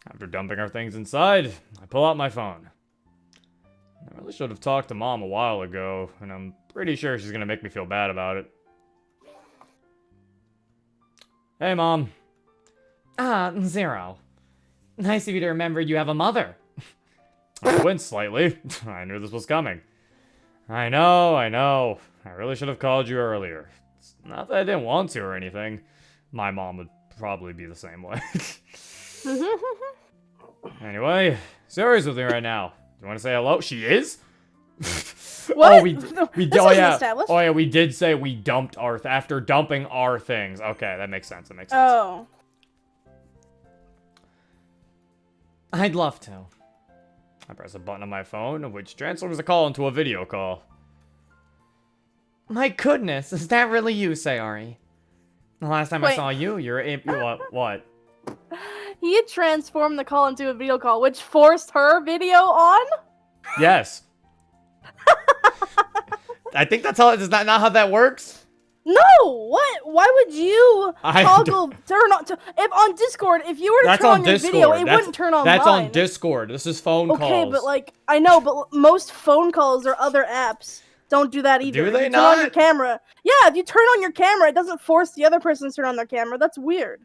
After dumping our things inside, I pull out my phone. I really should have talked to Mom a while ago, and I'm pretty sure she's gonna make me feel bad about it. Hey, Mom. Ah, Zero. Nice of you to remember you have a mother. I winced slightly. I knew this was coming. I know. I really should have called you earlier. It's not that I didn't want to or anything. My mom would probably be the same way. Anyway, Sayori's with me right now. Do you want to say hello? She is? What? Oh, This oh wasn't yeah. established. Oh yeah, we did say we dumped our after dumping our things. Okay, that makes sense. Oh. I'd love to. I press a button on my phone, which transforms the call into a video call. My goodness, is that really you, Sayori? The last time I Wait. saw you, What? He transformed the call into a video call, which forced her video on? Yes. I think that's how. Is that not how that works? No! What? Why would you toggle turn on? If on Discord, if you were to That's turn on on your Discord. video, it wouldn't turn on. That's on Discord. This is phone calls. Okay, but like I know, but most phone calls or other apps don't do that either. Do they if you turn on your not? camera. Yeah, if you turn on your camera, it doesn't force the other person to turn on their camera. That's weird.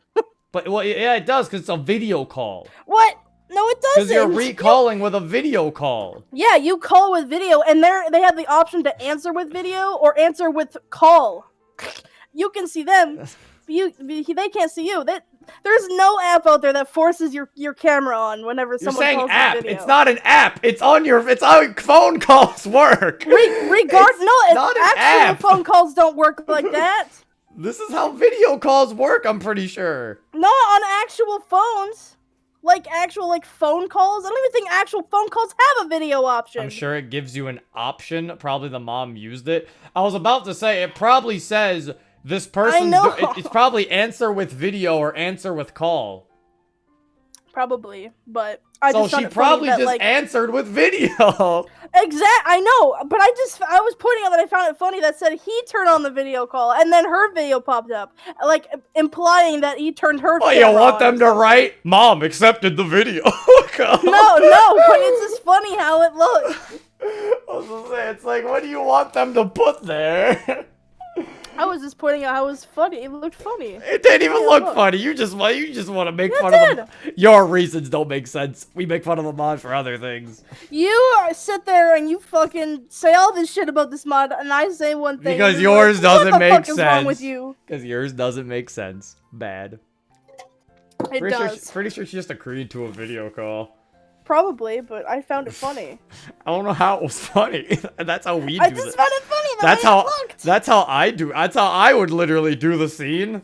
But well, yeah, it does because it's a video call. What? No, it doesn't. Because you're recalling with a video call. Yeah, you call with video, and they have the option to answer with video or answer with call. You can see them. They can't see you. There's no app out there that forces your camera on whenever You're someone saying calls app. with video. It's not an app. It's how phone calls work. No, it's not an actual app. phone calls don't work like that. This is how video calls work, I'm pretty sure. Not on actual phones. Like actual phone calls. I don't even think actual phone calls have a video option. I'm sure it gives you an option. Probably the mom used it. I was about to say, it probably says this person. It's probably answer with video or answer with call. Probably, but So she probably just answered with video. I know, but I was pointing out that I found it funny that said he turned on the video call and then her video popped up, like implying that he turned her. Oh, you want them to write? Mom accepted the video. No, but it's just funny how it looks. I was gonna say, it's like, what do you want them to put there? I was just pointing out how it was funny. It looked funny. It didn't even look funny. You just want to make fun of them. Your reasons don't make sense. We make fun of the mod for other things. You sit there and you fucking say all this shit about this mod, and I say one thing. Because yours doesn't make sense. What the fuck is wrong with you? Because yours doesn't make sense. Bad. It does. Pretty sure she just agreed to a video call. Probably, but I found it funny. I don't know how it was funny. That's how we do it. I just found it funny. That's how I do. That's how I would literally do the scene.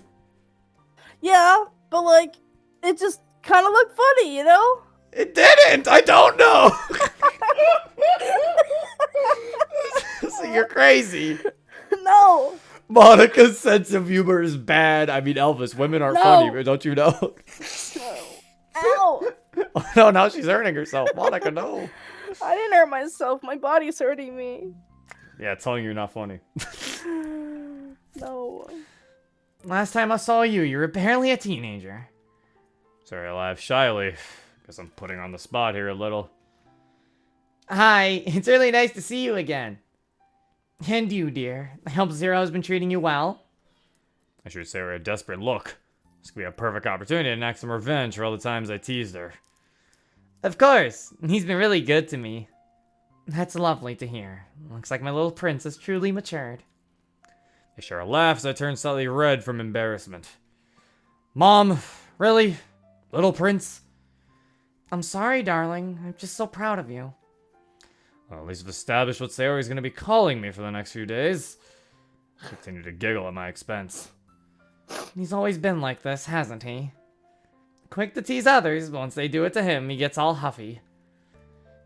Yeah, but like, it just kind of looked funny, you know? It didn't. I don't know. So you're crazy. No. Monica's sense of humor is bad. I mean, Elvis, women aren't funny, but don't you know? Ow. Oh, no, now she's hurting herself. Monica, no. I didn't hurt myself. My body's hurting me. Yeah, telling you you're not funny. No. Last time I saw you, you were barely a teenager. Sorry, I laughed shyly. Guess I'm putting on the spot here a little. Hi, it's really nice to see you again. And you, dear. I hope Zero's been treating you well. I should say her a desperate look. This could be a perfect opportunity to enact some revenge for all the times I teased her. Of course. He's been really good to me. That's lovely to hear. Looks like my little prince has truly matured. They share a laugh as I turn slightly red from embarrassment. Mom, really? Little prince? I'm sorry, darling. I'm just so proud of you. Well, at least we've established what Sayori's going to be calling me for the next few days. I continue to giggle at my expense. He's always been like this, hasn't he? Quick to tease others, but once they do it to him, he gets all huffy.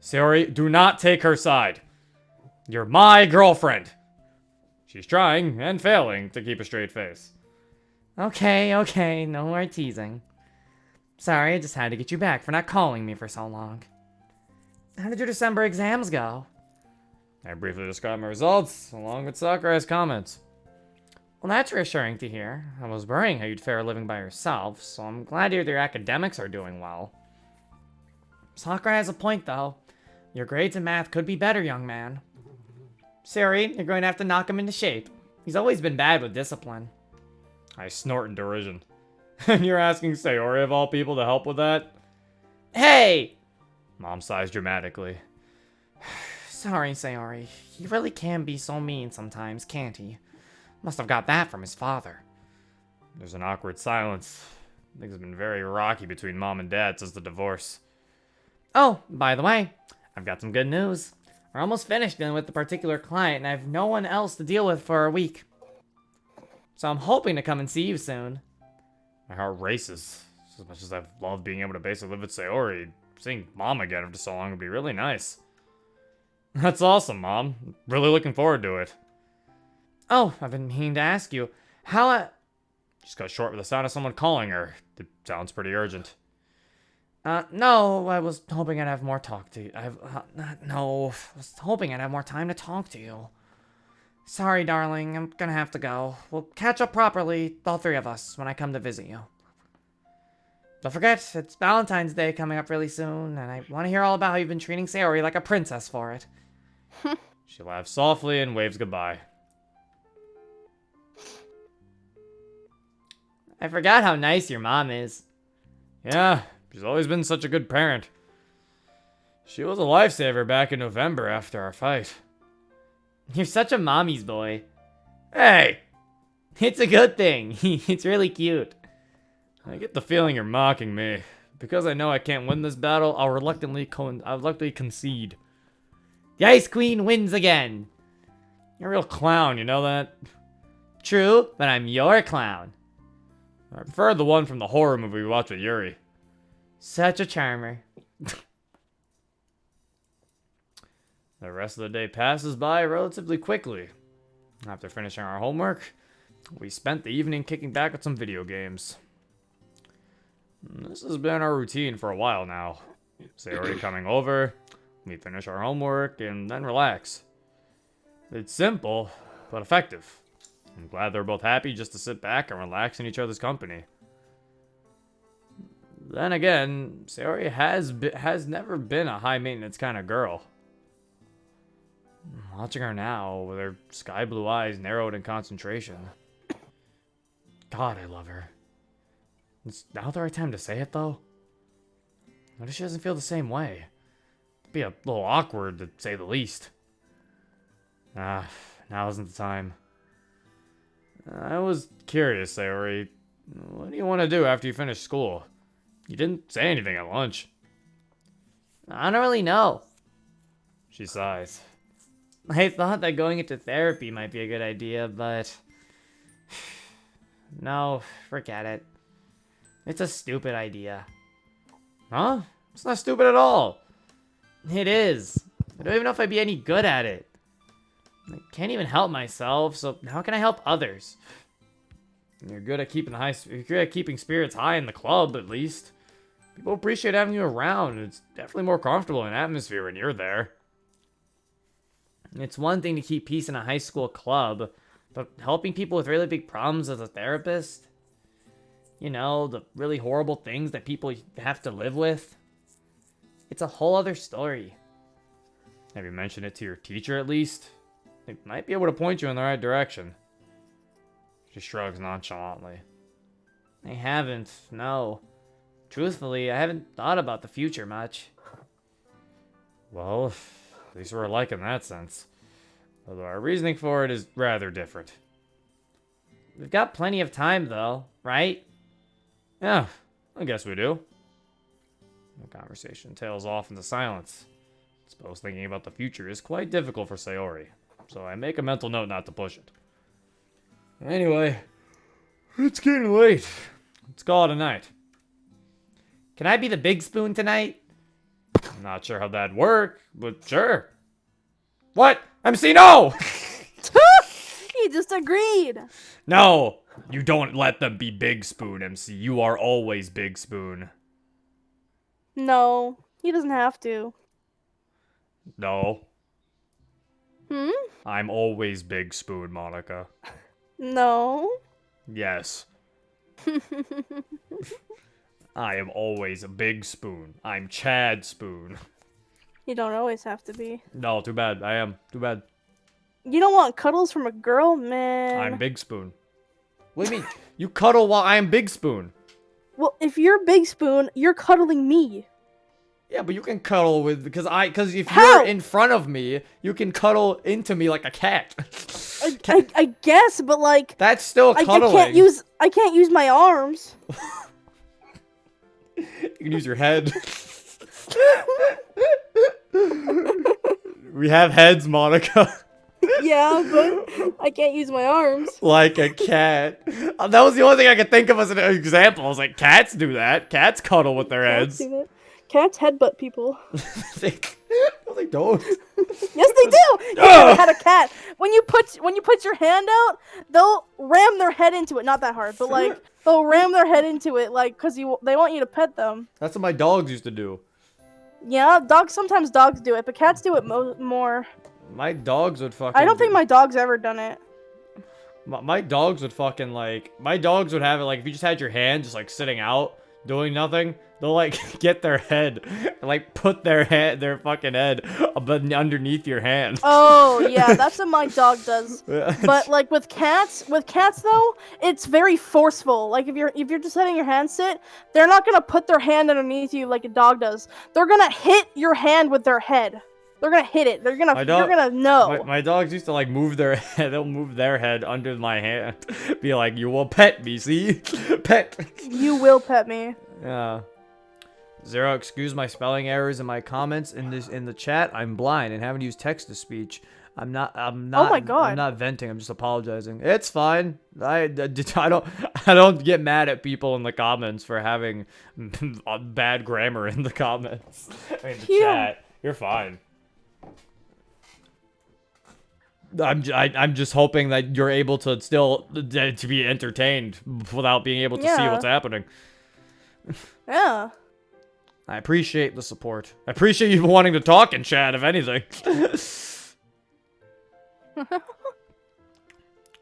Sayori, do not take her side. You're my girlfriend. She's trying, and failing, to keep a straight face. Okay, no more teasing. Sorry, I just had to get you back for not calling me for so long. How did your December exams go? I briefly described my results, along with Sakurai's comments. Well, that's reassuring to hear. I was worrying how you'd fare living by yourself, so I'm glad to hear that your academics are doing well. Sakura has a point, though. Your grades in math could be better, young man. Sayori, you're going to have to knock him into shape. He's always been bad with discipline. I snort in derision. And you're asking Sayori of all people to help with that? Hey! Mom sighs dramatically. Sorry, Sayori. He really can be so mean sometimes, can't he? Must have got that from his father. There's an awkward silence. Things have been very rocky between Mom and Dad since the divorce. Oh, by the way, I've got some good news. We're almost finished dealing with the particular client, and I have no one else to deal with for a week. So I'm hoping to come and see you soon. My heart races. As much as I've loved being able to basically live with Sayori, seeing Mom again after so long would be really nice. That's awesome, Mom. Really looking forward to it. Oh, I've been meaning to ask you, how Just got short with the sound of someone calling her. It sounds pretty urgent. No, I was hoping I'd have more talk to you. I was hoping I'd have more time to talk to you. Sorry, darling, I'm gonna have to go. We'll catch up properly, all three of us, when I come to visit you. Don't forget, it's Valentine's Day coming up really soon, and I want to hear all about how you've been treating Sayori like a princess for it. She laughs softly and waves goodbye. I forgot how nice your mom is. Yeah, she's always been such a good parent. She was a lifesaver back in November after our fight. You're such a mommy's boy. Hey! It's a good thing. It's really cute. I get the feeling you're mocking me. Because I know I can't win this battle, I'll reluctantly concede. The Ice Queen wins again. You're a real clown, you know that? True, but I'm your clown. I prefer the one from the horror movie we watched with Yuri. Such a charmer. The rest of the day passes by relatively quickly. After finishing our homework, we spent the evening kicking back with some video games. This has been our routine for a while now. Sayori coming over, we finish our homework, and then relax. It's simple, but effective. I'm glad they're both happy just to sit back and relax in each other's company. Then again, Sayori has never been a high-maintenance kind of girl. Watching her now, with her sky-blue eyes narrowed in concentration. God, I love her. Is now the right time to say it, though? What if she doesn't feel the same way? It'd be a little awkward, to say the least. Now isn't the time. I was curious, Sayori. What do you want to do after you finish school? You didn't say anything at lunch. I don't really know. She sighs. I thought that going into therapy might be a good idea, but... No, forget it. It's a stupid idea. Huh? It's not stupid at all. It is. I don't even know if I'd be any good at it. I can't even help myself, so how can I help others? You're good at keeping spirits high in the club, at least. People appreciate having you around. It's definitely more comfortable in atmosphere when you're there. It's one thing to keep peace in a high school club, but helping people with really big problems as a therapist? You know, the really horrible things that people have to live with? It's a whole other story. Have you mentioned it to your teacher at least? They might be able to point you in the right direction. She shrugs nonchalantly. I haven't, no. Truthfully, I haven't thought about the future much. Well, at least we're alike in that sense. Although our reasoning for it is rather different. We've got plenty of time, though, right? Yeah, I guess we do. The conversation tails off into silence. I suppose thinking about the future is quite difficult for Sayori, so I make a mental note not to push it. Anyway, it's getting late. Let's call it a night. Can I be the big spoon tonight? I'm not sure how that'd work, but sure. What? MC, no! He just agreed. No! You don't let them be Big Spoon, MC. You are always Big Spoon. No, he doesn't have to. No. Hmm? I'm always Big Spoon, Monica. No. Yes. I am always a big spoon. I'm Chad Spoon. You don't always have to be. No, too bad. I am. Too bad. You don't want cuddles from a girl, man. I'm Big Spoon. What do you mean? You cuddle while I am Big Spoon. Well, if you're Big Spoon, you're cuddling me. Yeah, but you can cuddle with because if How? you're in front of me, you can cuddle into me like a cat. I guess, but like That's still I cuddling. can't use my arms. You can use your head. We have heads, Monica. Yeah, but I can't use my arms. Like a cat. That was the only thing I could think of as an example. I was like, cats do that. Cats cuddle with their Cats heads. do that. Cats headbutt people. No, they don't. Yes, they do. You never had a cat. When you put your hand out, they'll ram their head into it. Not that hard, but like they'll ram their head into it, like because they want you to pet them. That's what my dogs used to do. Yeah, sometimes dogs do it, but cats do it more. My dogs would fucking. I don't think my dog's ever done it. My dogs would fucking like. My dogs would have it like if you just had your hand just like sitting out doing nothing. They'll like get their head, and, like put their fucking head underneath your hand. Oh yeah, that's what my dog does. But like with cats though, it's very forceful. Like if you're just letting your hand sit, they're not gonna put their hand underneath you like a dog does. They're gonna hit your hand with their head. They're gonna hit it. You're gonna know. My dogs used to like move their head. They'll move their head under my hand. Be like, you will pet me, see? Pet. You will pet me. Yeah. Zero, excuse my spelling errors in my comments in the chat. I'm blind and haven't used text to speech. I'm not. Oh my God. I'm not venting. I'm just apologizing. It's fine. I don't get mad at people in the comments for having bad grammar in the comments. I mean, the chat. You're fine. I'm just hoping that you're able to still to be entertained without being able to see what's happening. Yeah. I appreciate the support. I appreciate you wanting to talk in chat, if anything.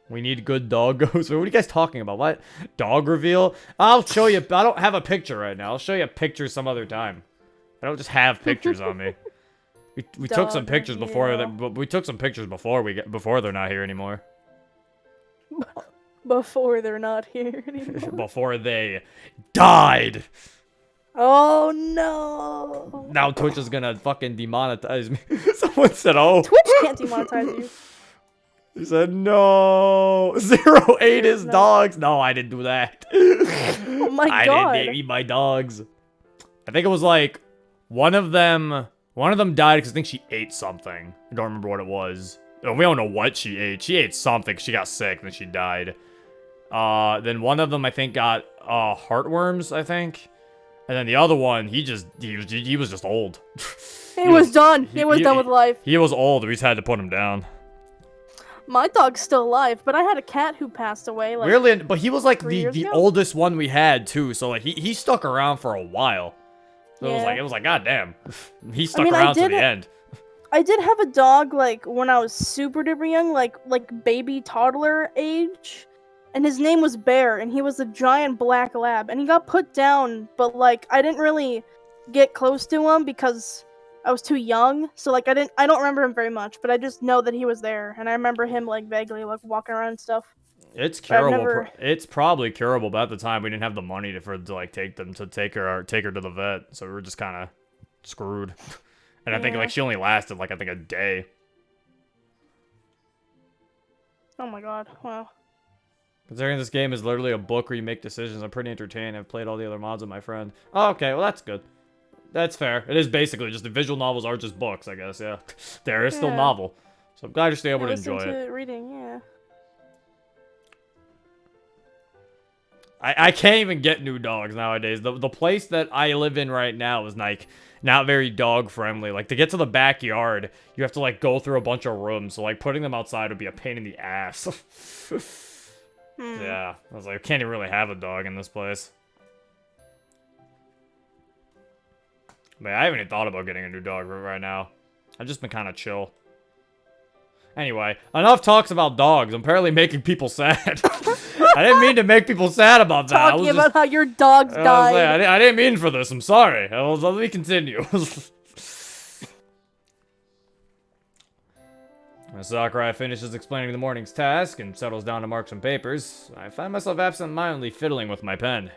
We need good doggos. What are you guys talking about? What? Dog reveal? I'll show you. I don't have a picture right now. I'll show you a picture some other time. I don't just have pictures on me. We took some pictures before we took some pictures before they're not here anymore. Before they're not here anymore. Before they died. Oh no. Now Twitch is gonna fucking demonetize me. Someone said, "Oh." Twitch can't demonetize you. He said, "No." 08 is dogs. No, I didn't do that. Oh my God. I didn't eat my dogs. I think it was like one of them died because I think she ate something. I don't remember what it was. We don't know what she ate. She ate something. She got sick and then she died. Then one of them I think got heartworms, I think. And then the other one, he was just old. He was done. He was done with life. He was old. We just had to put him down. My dog's still alive, but I had a cat who passed away. Like, weirdly, but he was like 3 years the ago? oldest one we had too. So like he stuck around for a while. So it was like God damn, he stuck around to the end. I did have a dog like when I was super duper young, like baby toddler age. And his name was Bear, and he was a giant black lab, and he got put down, but like I didn't really get close to him because I was too young, so like I don't remember him very much, but I just know that he was there, and I remember him like vaguely like walking around and stuff. It's curable. It's probably curable, but at the time we didn't have the money to like take her to the vet, so we were just kind of screwed. And I think like she only lasted like I think a day. Oh my God! Wow. Considering this game is literally a book where you make decisions, I'm pretty entertained. I've played all the other mods with my friend. Oh, okay, well that's good. That's fair. It is basically just the visual novels are just books, I guess, yeah. There is still novel. So I'm glad you're still able to enjoy it. Reading, yeah. I can't even get new dogs nowadays. The place that I live in right now is like not very dog friendly. Like to get to the backyard, you have to like go through a bunch of rooms. So like putting them outside would be a pain in the ass. Yeah, I was like, I can't even really have a dog in this place. But I haven't even thought about getting a new dog right now. I've just been kind of chill. Anyway, enough talks about dogs. I'm apparently making people sad. I didn't mean to make people sad about that. Talking about how your dogs died. I didn't mean for this. I'm sorry. Let me continue. When Sakurai finishes explaining the morning's task and settles down to mark some papers, I find myself absent-mindedly fiddling with my pen.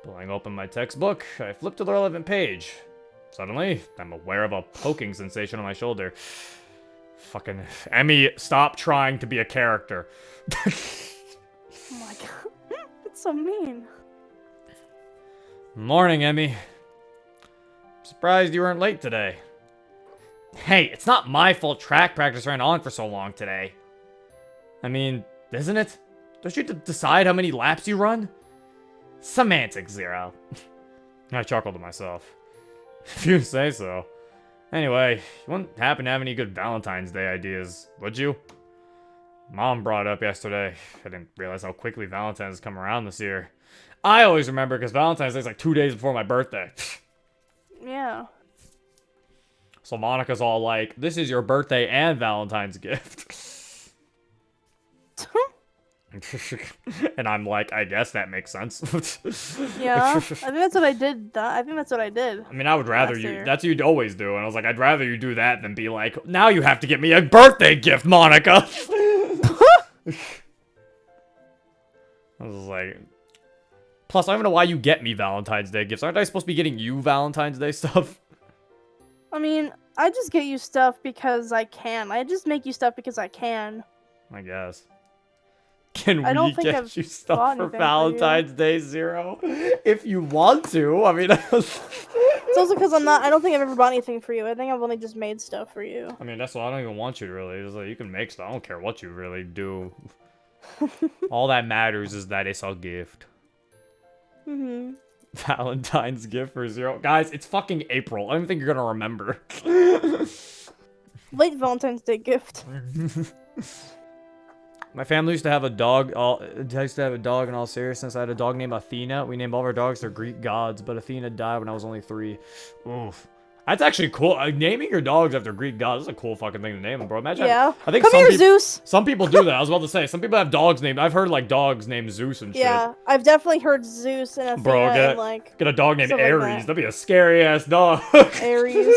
Pulling open my textbook, I flip to the relevant page. Suddenly, I'm aware of a poking sensation on my shoulder. Fucking Emmy, stop trying to be a character. Oh my god. That's so mean. Morning, Emmy. Surprised you weren't late today. Hey, it's not my fault track practice ran on for so long today. I mean, isn't it? Don't you decide how many laps you run? Semantics, Zero. I chuckled to myself. If you say so. Anyway, you wouldn't happen to have any good Valentine's Day ideas, would you? Mom brought it up yesterday. I didn't realize how quickly Valentine's come around this year. I always remember because Valentine's Day is like 2 days before my birthday. Yeah. So Monica's all like, this is your birthday and Valentine's gift. And I'm like, I guess that makes sense. Yeah, I think that's what I did. I think that's what I did. I mean, I would rather last you, year. that's what you'd always do. And I was like, I'd rather you do that than be like, now you have to get me a birthday gift, Monica. I was like, plus, I don't know why you get me Valentine's Day gifts. Aren't I supposed to be getting you Valentine's Day stuff? I mean, I just get you stuff because I can. I just make you stuff because I can. I guess. Can I don't we think get I've you stuff bought for anything for you. Valentine's Day, Zero? If you want to. I mean, It's also because I don't think I've ever bought anything for you. I think I've only just made stuff for you. I mean, that's why I don't even want you to really. It's like, you can make stuff. I don't care what you really do. All that matters is that it's a gift. Mm-hmm. Valentine's gift for Zero. Guys, it's fucking April. I don't think you're gonna remember. Late Valentine's Day gift. My family used to have a dog. I used to have a dog in all seriousness. I had a dog named Athena. We named all of our dogs their Greek gods, but Athena died when I was only 3. Oof. That's actually cool. Naming your dogs after Greek gods is a cool fucking thing to name them, bro. Imagine. Yeah. I think Come some here, people, Zeus. Some people do that. I was about to say. Some people have dogs named. I've heard like dogs named Zeus and shit. Yeah, I've definitely heard Zeus and Athena Bro, and like get a dog named stuff like Ares. that. That'd be a scary ass dog. Aries.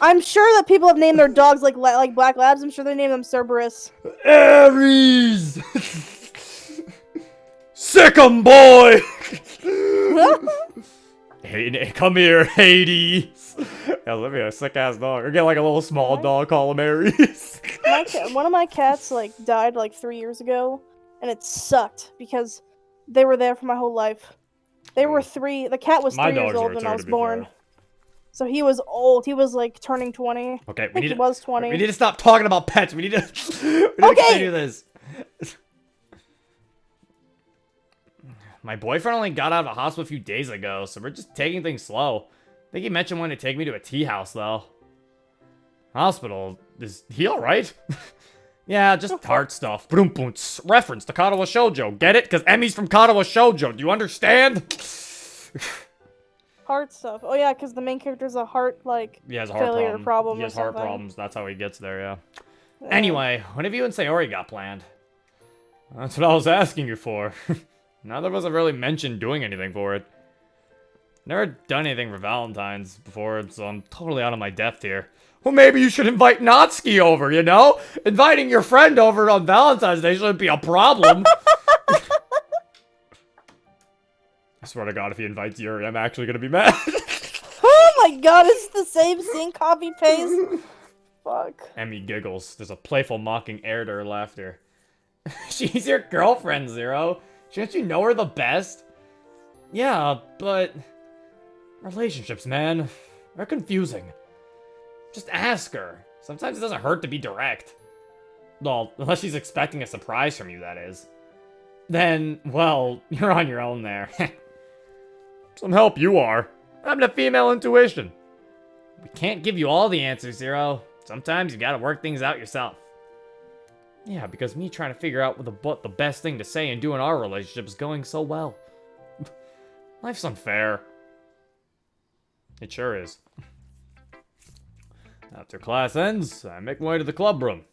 I'm sure that people have named their dogs like black labs. I'm sure they named them Cerberus. Ares. Sick 'em, boy. Hey, come here, Hades. Yeah, let me a sick ass dog. Or get like a little small dog, call him Ares. One of my cats like died like 3 years ago, and it sucked because they were there for my whole life. They were 3. The cat was My 3 years dogs old were when too, I to was be born. fair. So he was old. He was like turning 20. Okay, I think he was 20. We need to stop talking about pets. We need to continue this. My boyfriend only got out of the hospital a few days ago, so we're just taking things slow. I think he mentioned wanting to take me to a tea house, though. Hospital? Is he alright? Yeah, just heart stuff. Boom, boom. Reference to Katawa Shoujo. Get it? Because Emmy's from Katawa Shoujo. Do you understand? Heart stuff. Oh yeah, because the main character's a heart like He has a heart failure problem. He has or heart something. problems. That's how he gets there, yeah. Yeah. Anyway, what have you and Sayori got planned? That's what I was asking you for. Neither of us have really mentioned doing anything for it. Never done anything for Valentine's before, so I'm totally out of my depth here. Well, maybe you should invite Natsuki over, you know? Inviting your friend over on Valentine's Day shouldn't be a problem. I swear to God, if he invites Yuri, I'm actually gonna be mad. Oh my god, it's the same scene, copy paste. Fuck. Emmy giggles. There's a playful mocking air to her laughter. She's your girlfriend, Zero. Shouldn't you know her the best? Yeah, but... relationships, man. They're confusing. Just ask her. Sometimes it doesn't hurt to be direct. Well, unless she's expecting a surprise from you, that is. Then, well, you're on your own there. Some help you are. I'm a female intuition. We can't give you all the answers, Zero. Sometimes you gotta work things out yourself. Yeah, because me trying to figure out what the best thing to say and do in our relationship is going so well. Life's unfair. It sure is. After class ends, I make my way to the club room.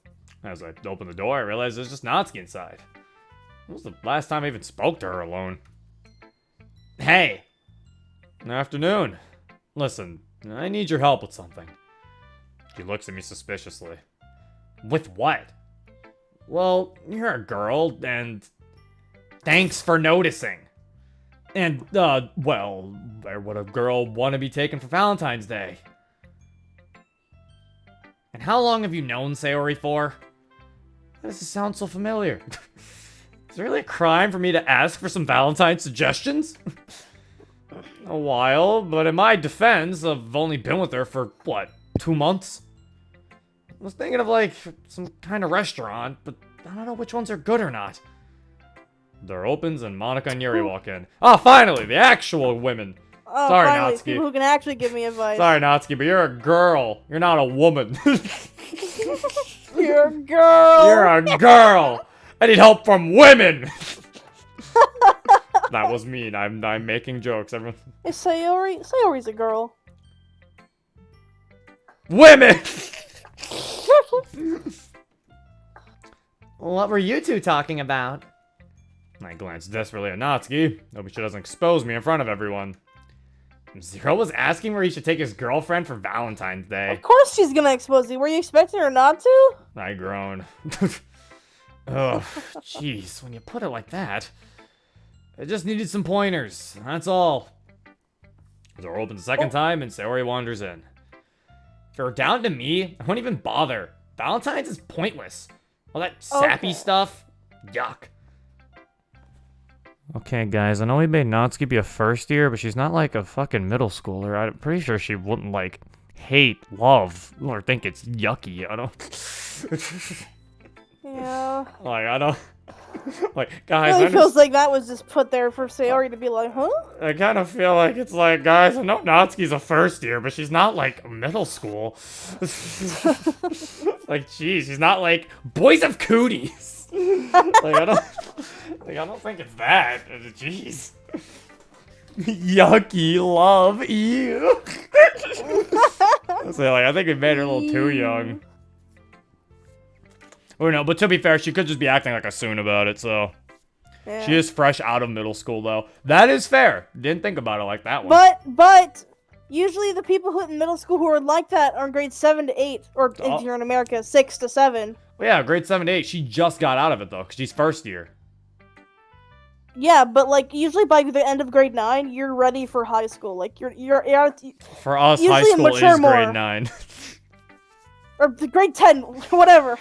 As I open the door, I realize there's just Natsuki inside. It was the last time I even spoke to her alone. Hey! Afternoon. Listen, I need your help with something. She looks at me suspiciously. With what? Well, you're a girl, and... Thanks for noticing. And, well, where would a girl want to be taken for Valentine's Day? And how long have you known Sayori for? Why does this sound so familiar? Is it really a crime for me to ask for some Valentine suggestions? A while, but in my defense, I've only been with her for, what, 2 months? I was thinking of, like, some kind of restaurant, but I don't know which ones are good or not. The door opens and Monica and Yuri walk in. Oh, finally, the actual women. Oh, Sorry, finally, Natsuki. people who can actually give me advice. Sorry, Natsuki, but you're a girl. You're not a woman. You're a girl. You're a girl. I need help from women. That was mean. I'm making jokes. Everyone. Is Sayori? Sayori's a girl. Women. What were you two talking about? I glance desperately at Natsuki, hoping she doesn't expose me in front of everyone. Zero was asking where he should take his girlfriend for Valentine's Day. Of course she's gonna expose you. Were you expecting her not to? I groan. Ugh, jeez, when you put it like that. I just needed some pointers, that's all. The door opens a second time and Sayori wanders in. If it were down to me, I wouldn't even bother. Valentine's is pointless. All that sappy stuff, yuck. Okay, guys, I know we made Natsuki be a first year, but she's not like a fucking middle schooler. I'm pretty sure she wouldn't, like, hate, love, or think it's yucky. I don't... Yeah. Like, I don't... Like, It guys, really feels like that was just put there for Sayori to be like, huh? I kind of feel like it's like, guys, I know Natsuki's a first year, but she's not, like, middle school. Like, geez, she's not, like, boys of cooties. Like, I don't think it's that. Jeez. Yucky love, ew. So, like, I think we made her a little too young. Oh no, but to be fair, she could just be acting like a soon about it, so. Yeah. She is fresh out of middle school, though. That is fair. Didn't think about it like that one. But usually the people who in middle school who are like that are in grades 7 to 8, or if you're in America, 6 to 7. Well, yeah, grade 7 to 8. She just got out of it, though, because she's first year. Yeah, but like usually by the end of grade 9, you're ready for high school. Like you're For us, usually high school mature is grade more. 9. or grade 10, whatever.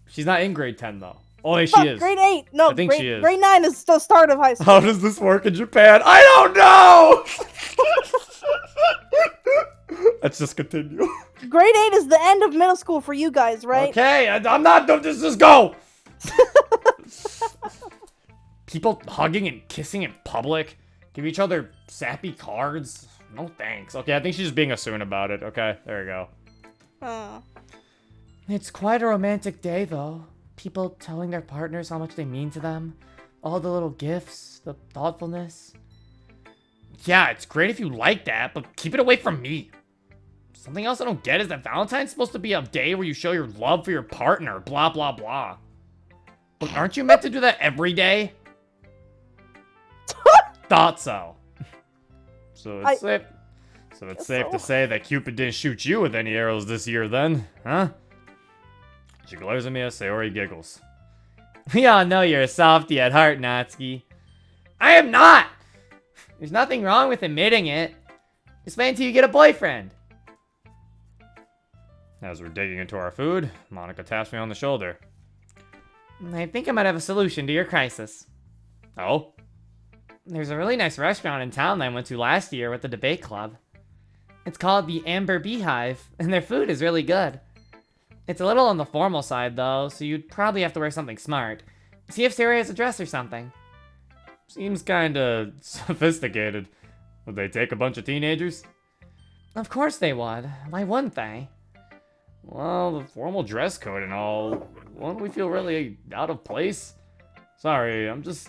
She's not in grade 10, though. Oh, yeah, she is. Grade 8. No, I think grade, she is. grade 9 is the start of high school. How does this work in Japan? I don't know! Let's just continue. Grade 8 is the end of middle school for you guys, right? Okay, I'm not doing this. Just go! People hugging and kissing in public. Give each other sappy cards. No thanks. Okay, I think she's just being a soon about it. Okay, there you go. It's quite a romantic day, though. People telling their partners how much they mean to them. All the little gifts, the thoughtfulness. Yeah, it's great if you like that, but keep it away from me. Something else I don't get is that Valentine's supposed to be a day where you show your love for your partner, blah, blah, blah. But aren't you meant to do that every day? Thought so. So it's safe to say that Cupid didn't shoot you with any arrows this year then, huh? She glares at me as Sayori giggles. We all know you're a softie at heart, Natsuki. I am not! There's nothing wrong with admitting it. Just wait until you get a boyfriend. As we're digging into our food, Monica taps me on the shoulder. I think I might have a solution to your crisis. Oh? There's a really nice restaurant in town that I went to last year with the debate club. It's called the Amber Beehive, and their food is really good. It's a little on the formal side, though, so you'd probably have to wear something smart. See if Sayori has a dress or something. Seems kinda sophisticated. Would they take a bunch of teenagers? Of course they would. Why wouldn't they? Well, the formal dress code and all, won't we feel really out of place? Sorry, I'm just,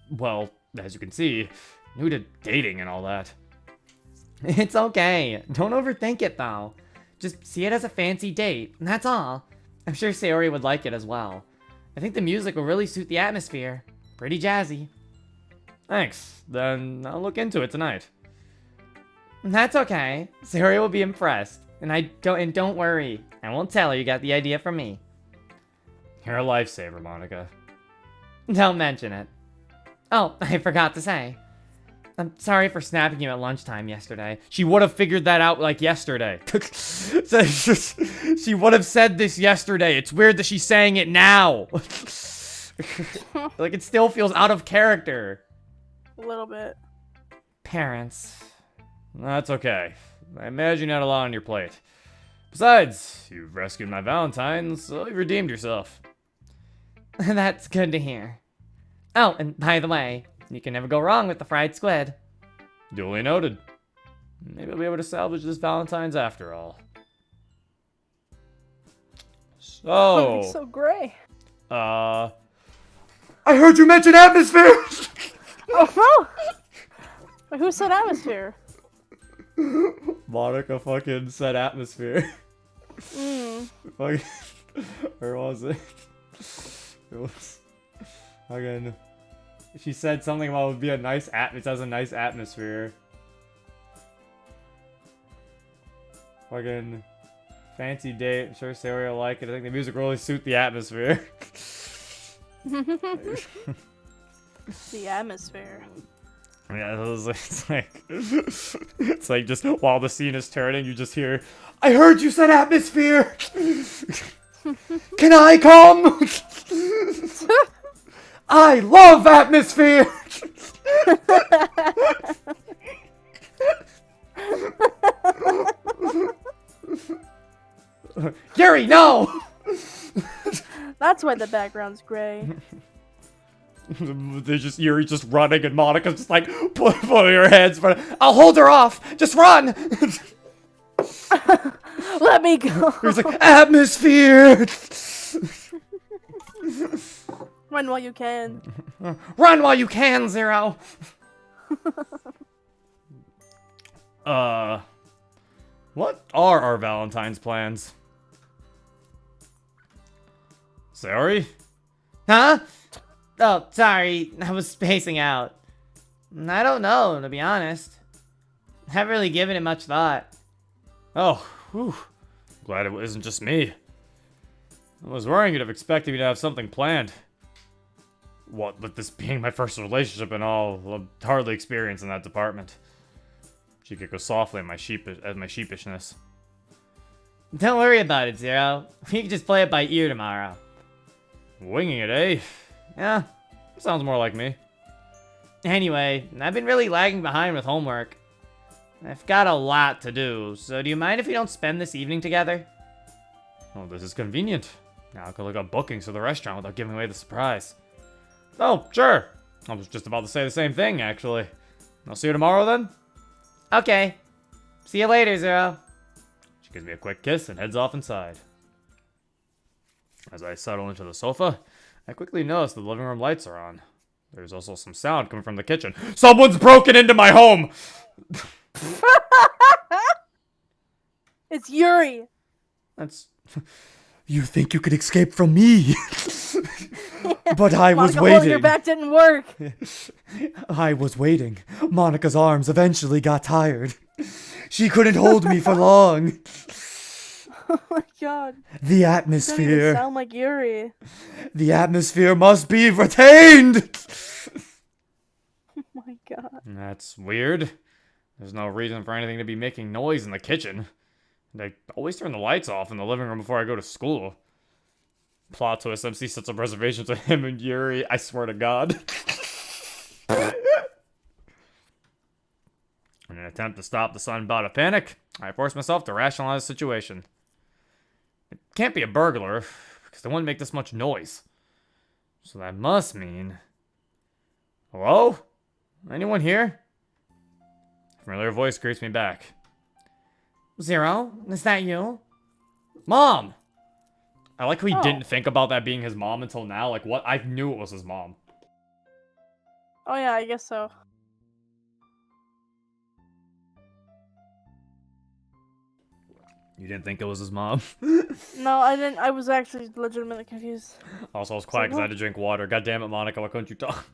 well, as you can see, new to dating and all that. It's okay. Don't overthink it, though. Just see it as a fancy date, and that's all. I'm sure Sayori would like it as well. I think the music will really suit the atmosphere. Pretty jazzy. Thanks. Then I'll look into it tonight. That's okay. Sayori will be impressed. And don't worry. I won't tell her you got the idea from me. You're a lifesaver, Monica. Don't mention it. Oh, I forgot to say. I'm sorry for snapping you at lunchtime yesterday. She would have figured that out, like, yesterday. She would have said this yesterday. It's weird that she's saying it now. Like, it still feels out of character. A little bit. Parents. That's okay. I imagine you had a lot on your plate. Besides, you've rescued my Valentine, so you've redeemed yourself. That's good to hear. Oh, and by the way, you can never go wrong with the fried squid. Duly noted. Maybe I'll be able to salvage this Valentine's after all. Oh, So, so gray. I heard you mention atmosphere! Oh no! Wait, who said atmosphere? Monica fucking said atmosphere. Fucking, where was it? It was fucking. She said something about it would be a nice it has a nice atmosphere. Fucking fancy date. I'm sure Sayori will like it. I think the music will really suit the atmosphere. The atmosphere. Yeah, it's like just while the scene is turning, you just hear, I heard you said atmosphere! Can I come? I love atmosphere! Yuri, no! That's why the background's gray. Yuri just running and Monica's just like, pulling her hands, but I'll hold her off! Just run! Let me go! He's like, atmosphere! Run while you can. Run while you can, Zero! What are our Valentine's plans? Sayori? Huh? Oh, sorry. I was spacing out. I don't know, to be honest. I haven't really given it much thought. Oh, whew. Glad it isn't just me. I was worrying you'd have expected me to have something planned. What, with this being my first relationship and all, I'm hardly experienced in that department. She giggled softly at my sheepishness. Don't worry about it, Zero. We can just play it by ear tomorrow. Winging it, eh? Yeah. Sounds more like me. Anyway, I've been really lagging behind with homework. I've got a lot to do, so do you mind if we don't spend this evening together? Oh, this is convenient. Now I can look up bookings for the restaurant without giving away the surprise. Oh, sure. I was just about to say the same thing, actually. I'll see you tomorrow, then? Okay. See you later, Zero. She gives me a quick kiss and heads off inside. As I settle into the sofa, I quickly notice the living room lights are on. There's also some sound coming from the kitchen. Someone's broken into my home! It's Yuri. That's... You think you could escape from me? But I was Monica holding waiting. your back didn't work. I was waiting. Monica's arms eventually got tired. She couldn't hold me for long. Oh my god. The You don't even atmosphere. sound like Yuri. The atmosphere must be retained! Oh my god. That's weird. There's no reason for anything to be making noise in the kitchen. They always turn the lights off in the living room before I go to school. Plot twist, MC sets up reservations with him and Yuri, I swear to God. In an attempt to stop the sudden bout of panic, I force myself to rationalize the situation. It can't be a burglar, because they wouldn't make this much noise. So that must mean... Hello? Anyone here? A familiar voice greets me back. Zero, is that you? Mom! I like how he Oh. didn't think about that being his mom until now. Like, what? I knew it was his mom. Oh yeah, I guess so. You didn't think it was his mom? No, I didn't. I was actually legitimately confused. Also, I was quiet because I had to drink water. God damn it, Monica, why couldn't you talk?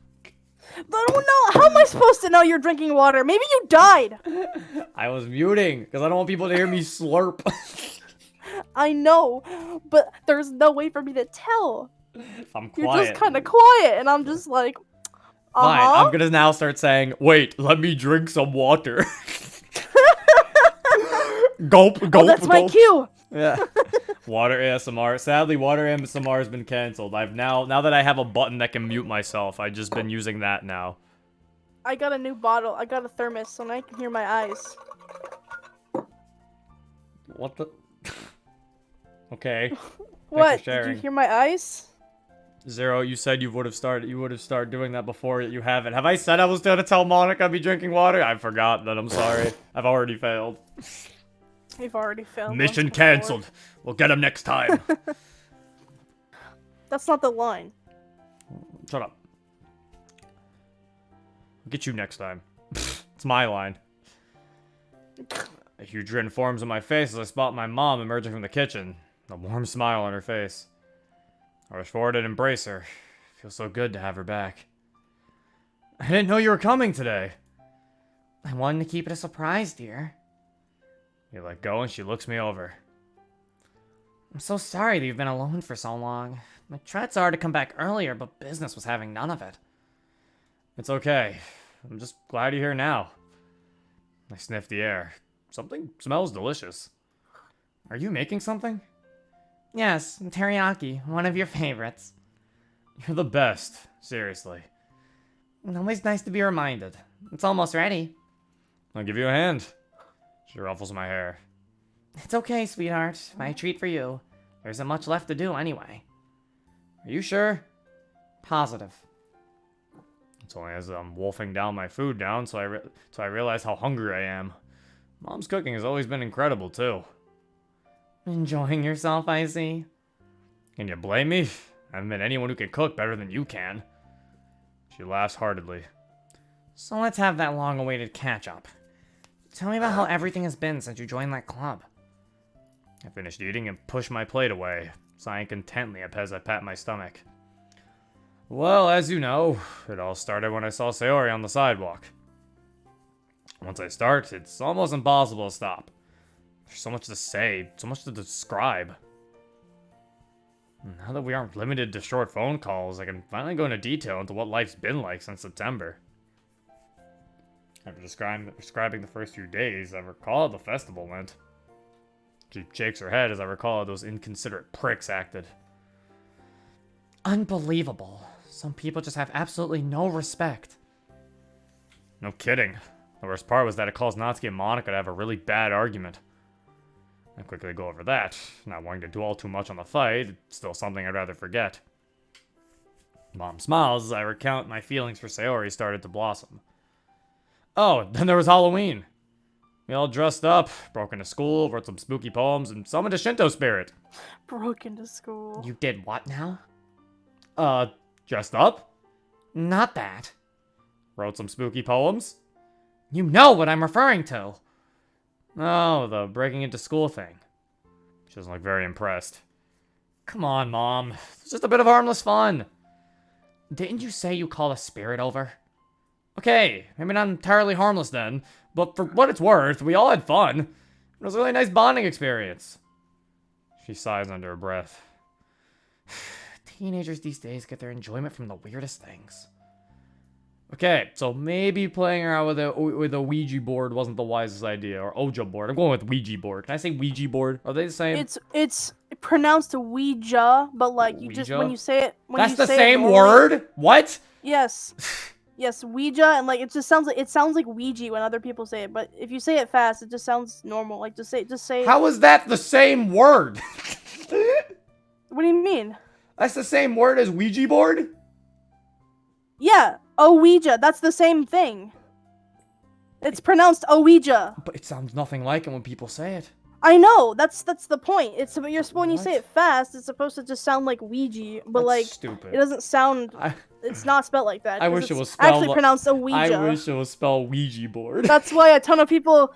I don't know. How am I supposed to know you're drinking water? Maybe you died. I was muting because I don't want people to hear me slurp. I know, but there's no way for me to tell. If I'm You're quiet. just kind of quiet, and I'm just like, Fine, I'm gonna now start saying, wait, let me drink some water. Gulp, gulp, Oh, that's my gulp. cue. Yeah. Water ASMR. Sadly, water ASMR has been canceled. I've now that I have a button that can mute myself, I've just been using that now. I got a new bottle. I got a thermos, so now I can hear my eyes. What the? Okay. What? Did sharing. you hear my eyes? Zero, you said you would have started doing that before. You haven't. Have I said I was gonna tell Monica I'd be drinking water? I forgot that. I'm sorry. I've already failed. We've already failed. Mission once before. cancelled. We'll get him next time. That's not the line. Shut up. I'll get you next time. It's my line. A huge grin forms on my face as I spot my mom emerging from the kitchen. A warm smile on her face. I rush forward and embrace her. Feels so good to have her back. I didn't know you were coming today. I wanted to keep it a surprise, dear. You let go and she looks me over. I'm so sorry that you've been alone for so long. I tried so hard to come back earlier, but business was having none of it. It's okay. I'm just glad you're here now. I sniff the air. Something smells delicious. Are you making something? Yes, teriyaki, one of your favorites. You're the best. Seriously. Always nice to be reminded. It's almost ready. I'll give you a hand. She ruffles my hair. It's okay, sweetheart. My treat for you. There isn't much left to do anyway. Are you sure? Positive. It's only as I'm wolfing down my food down, so I realize how hungry I am. Mom's cooking has always been incredible, too. Enjoying yourself, I see. Can you blame me? I haven't met anyone who can cook better than you can. She laughs heartedly. So let's have that long-awaited catch-up. Tell me about how everything has been since you joined that club. I finished eating and pushed my plate away, sighing contently as I pat my stomach. Well, as you know, it all started when I saw Sayori on the sidewalk. Once I start, it's almost impossible to stop. There's so much to say, so much to describe. Now that we aren't limited to short phone calls, I can finally go into detail into what life's been like since September. After describing the first few days, I recall how the festival went. She shakes her head as I recall how those inconsiderate pricks acted. Unbelievable. Some people just have absolutely no respect. No kidding. The worst part was that it caused Natsuki and Monica to have a really bad argument. I quickly go over that, not wanting to dwell too much on the fight. It's still something I'd rather forget. Mom smiles as I recount my feelings for Sayori started to blossom. Oh, then there was Halloween. We all dressed up, broke into school, wrote some spooky poems, and summoned a Shinto spirit. Broke into school. You did what now? Dressed up? Not that. Wrote some spooky poems? You know what I'm referring to. Oh, the breaking into school thing. She doesn't look very impressed. Come on, Mom. It's just a bit of harmless fun. Didn't you say you called a spirit over? Okay, maybe not entirely harmless then, but for what it's worth, we all had fun. It was a really nice bonding experience. She sighs under her breath. Teenagers these days get their enjoyment from the weirdest things. Okay, so maybe playing around with a Ouija board wasn't the wisest idea, or Ouija board. I'm going with Ouija board. Can I say Ouija board? Are they the same? It's pronounced Ouija, but like you just Ouija? when you say it That's the say it same normally- word? What? Yes. Yes, Ouija, and like it sounds like Ouija when other people say it, but if you say it fast, it just sounds normal. Like just say. How is that the same word? What do you mean? That's the same word as Ouija board? Yeah, Ouija. That's the same thing. It's pronounced Ouija. But it sounds nothing like it when people say it. I know. That's the point. It's when you say What? it fast, it's supposed to just sound like Ouija, but That's like stupid. it doesn't sound. I It's not spelled like that. I 'cause wish it it's was spelled actually like- pronounced Ouija. wish it was spelled Ouija board. That's why a ton of people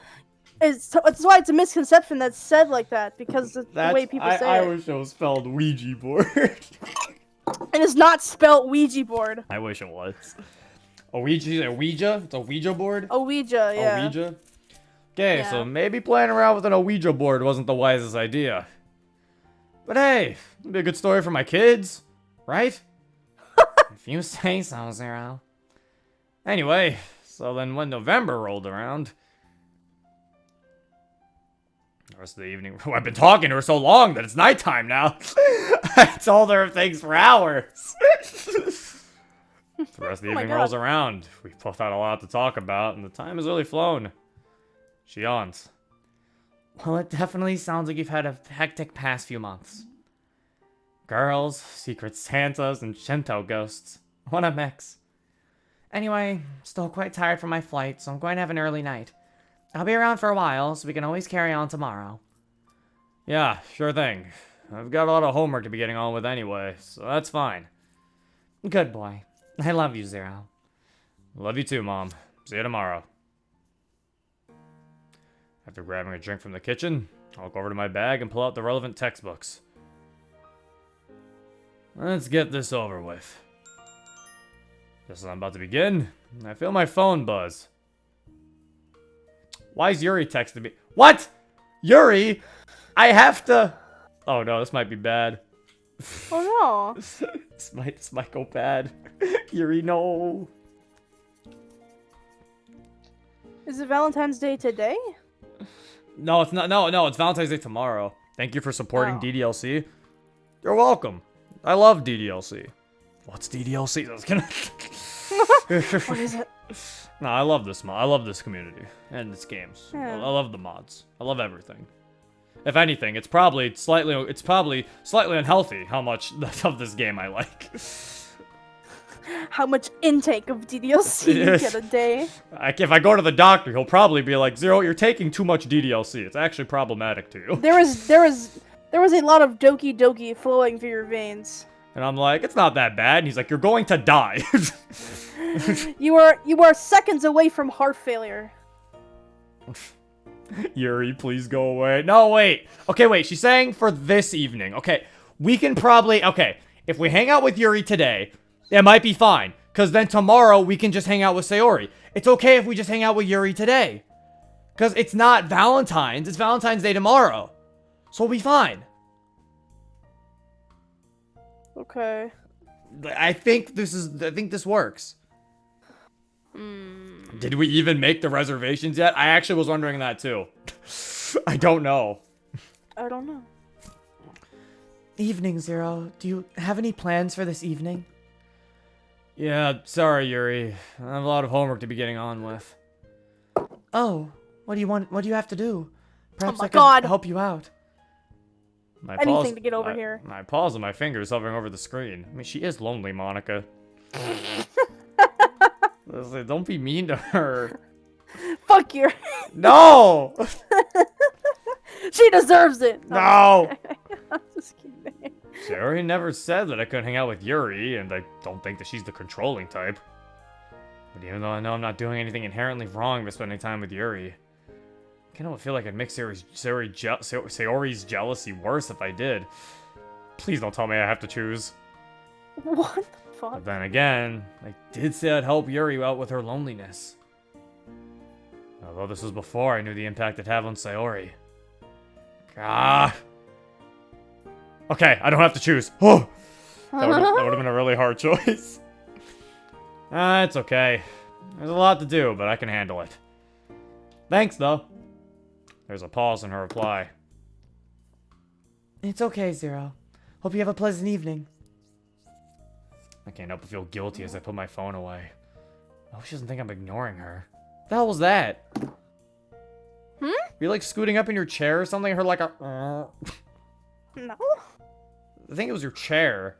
It's why it's a misconception that's said like that, because the way people say I it. wish it was spelled Ouija board. It is not spelled Ouija board. I wish it was. A Ouija? It's a Ouija board? A Ouija, yeah. A Ouija? Okay, Yeah. so maybe playing around with an Ouija board wasn't the wisest idea. But hey, it'd be a good story for my kids, right? If you say so, Zero. Anyway, so then when November rolled around, the rest of the evening, I've been talking to her so long that it's nighttime now. I told her things for hours. The rest of the Oh my evening rolls God. around. We both had a lot to talk about, and the time has really flown. She yawns. Well, it definitely sounds like you've had a hectic past few months. Girls, secret Santas, and Shinto ghosts. What a mix. Anyway, still quite tired from my flight, so I'm going to have an early night. I'll be around for a while, so we can always carry on tomorrow. Yeah, sure thing. I've got a lot of homework to be getting on with anyway, so that's fine. Good boy. I love you, Zero. Love you too, Mom. See you tomorrow. After grabbing a drink from the kitchen, I'll go over to my bag and pull out the relevant textbooks. Let's get this over with. Just as I'm about to begin, I feel my phone buzz. Why is Yuri texting me? What? Yuri? I have to... Oh no, this might be bad. Oh no. This might go bad. Yuri, no. Is it Valentine's Day today? No, it's not. No, it's Valentine's Day tomorrow. Thank you for supporting Oh. DDLC. You're welcome. I love DDLC. What's DDLC? I was gonna... What is it? No, I love this mod. I love this community and its games. Yeah. I love the mods. I love everything. If anything, it's probably slightly unhealthy how much of this game I like. How much intake of DDLC you get a day? If I go to the doctor, he'll probably be like, Zero, you're taking too much DDLC. It's actually problematic to you. There was a lot of Doki Doki flowing through your veins. And I'm like, it's not that bad. And he's like, you're going to die. You are seconds away from heart failure. Yuri, please go away. No, wait. Okay, wait. She's saying for this evening. Okay, we can probably... Okay, if we hang out with Yuri today, it might be fine. Because then tomorrow, we can just hang out with Sayori. It's okay if we just hang out with Yuri today. Because it's not Valentine's. It's Valentine's Day tomorrow. So we'll be fine. Okay. I think this works. Did we even make the reservations yet? I actually was wondering that too. I don't know. I don't know. Evening, Zero. Do you have any plans for this evening? Yeah, sorry, Yuri. I have a lot of homework to be getting on with. Oh, what do you want? What do you have to do? Perhaps my I could God. help you out. My Anything to get over here. My paws and my fingers hovering over the screen. I mean, she is lonely, Monica. Listen, don't be mean to her. Fuck you. No! She deserves it. No! I'm just kidding. Sayori never said that I couldn't hang out with Yuri, and I don't think that she's the controlling type. But even though I know I'm not doing anything inherently wrong by spending time with Yuri, I kind of feel like I'd make Sayori's jealousy worse if I did. Please don't tell me I have to choose. What the fuck? But then again, I did say I'd help Yuri out with her loneliness. Although this was before I knew the impact it'd have on Sayori. Ah. Okay, I don't have to choose. Oh, that would have been a really hard choice. It's okay. There's a lot to do, but I can handle it. Thanks, though. There's a pause in her reply. It's okay, Zero. Hope you have a pleasant evening. I can't help but feel guilty as I put my phone away. I hope she doesn't think I'm ignoring her. What the hell was that? Hmm? You like scooting up in your chair or something? I heard like a... No. I think it was your chair.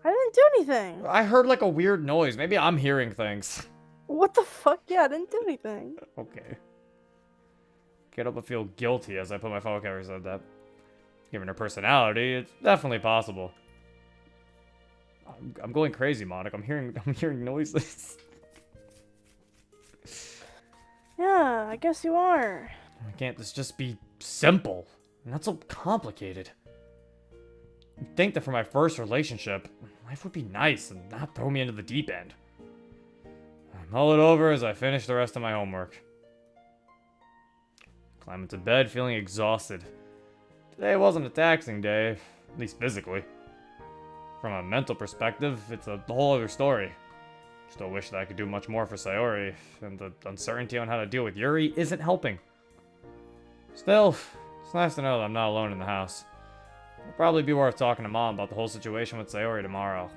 I didn't do anything. I heard like a weird noise. Maybe I'm hearing things. What the fuck? Yeah, I didn't do anything. Okay. Can't help but feel guilty as I put my phone... Okay, I said that. Given her personality, it's definitely possible. I'm going crazy, Monica. I'm hearing noises. Yeah, I guess you are. Why can't this just be simple? Not so complicated. You'd think that for my first relationship, life would be nice and not throw me into the deep end. I mull it over as I finish the rest of my homework. Climb into bed feeling exhausted. Today wasn't a taxing day, at least physically. From a mental perspective, it's a whole other story. Still wish that I could do much more for Sayori, and the uncertainty on how to deal with Yuri isn't helping. Still, it's nice to know that I'm not alone in the house. It'll probably be worth talking to Mom about the whole situation with Sayori tomorrow.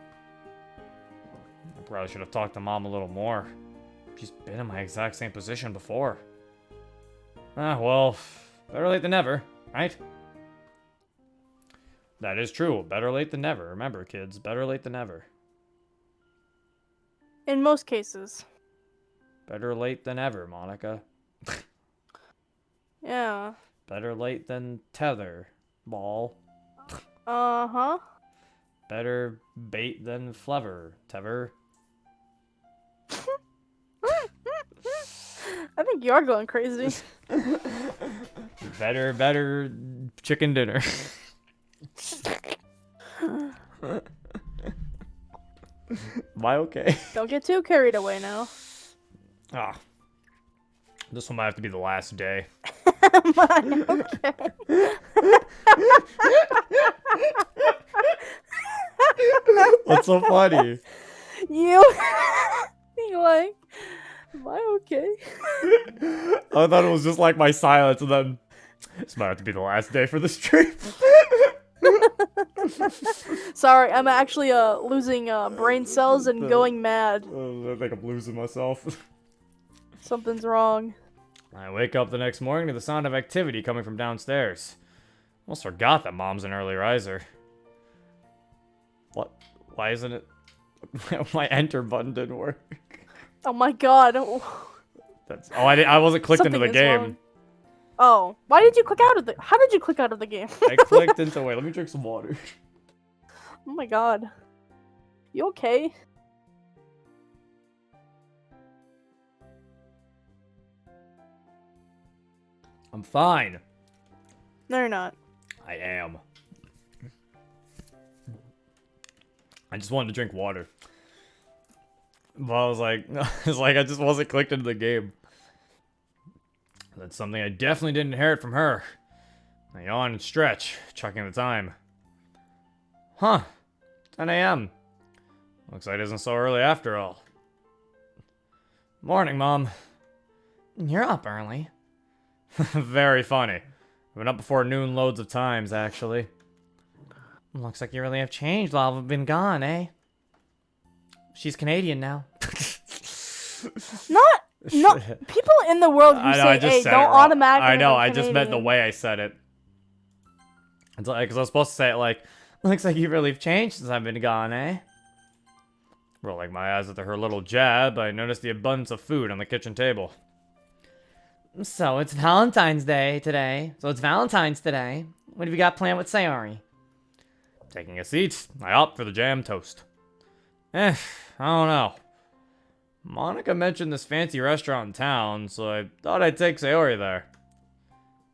I probably should have talked to Mom a little more. She's been in my exact same position before. Ah, well, better late than never, right? That is true. Better late than never. Remember, kids, better late than never. In most cases. Better late than ever, Monica. Yeah. Better late than tether, ball. Uh-huh. Better bait than flever, tever. I think you are going crazy. Better chicken dinner. Am I okay? Don't get too carried away now. Ah. This one might have to be the last day. Am I okay? What's so funny? You like, am I okay? I thought it was just like my silence, and then this might have to be the last day for this trip. Sorry, I'm actually losing brain cells and going mad. I think I'm losing myself. Something's wrong. I wake up the next morning to the sound of activity coming from downstairs. Almost forgot that Mom's an early riser. What? Why isn't it? My enter button didn't work. Oh my god. That's. Oh, I wasn't clicked into the Something is game. wrong. Oh, why did you click out of the? How did you click out of the game? I clicked into. Wait, let me drink some water. Oh my god. You okay? I'm fine. No, you're not. I am. I just wanted to drink water. But I was like, I just wasn't clicked into the game. That's something I definitely didn't inherit from her. I yawn and stretch, checking the time. Huh. 10 a.m. Looks like it isn't so early after all. Morning, Mom. You're up early. Very funny. I've been up before noon loads of times, actually. Looks like you really have changed while I've been gone, eh? She's Canadian now. No, people in the world who say "hey" don't automatically. I know. I think just meant the Canadian. way I said it. It's like, because I was supposed to say it like, Looks like you really have changed since I've been gone, eh? rolling my eyes at her little jab, I noticed the abundance of food on the kitchen table. So it's Valentine's Day today. What have you got planned with Sayori? Taking a seat, I opt for the jam toast. I don't know. Monica mentioned this fancy restaurant in town, so I thought I'd take Sayori there.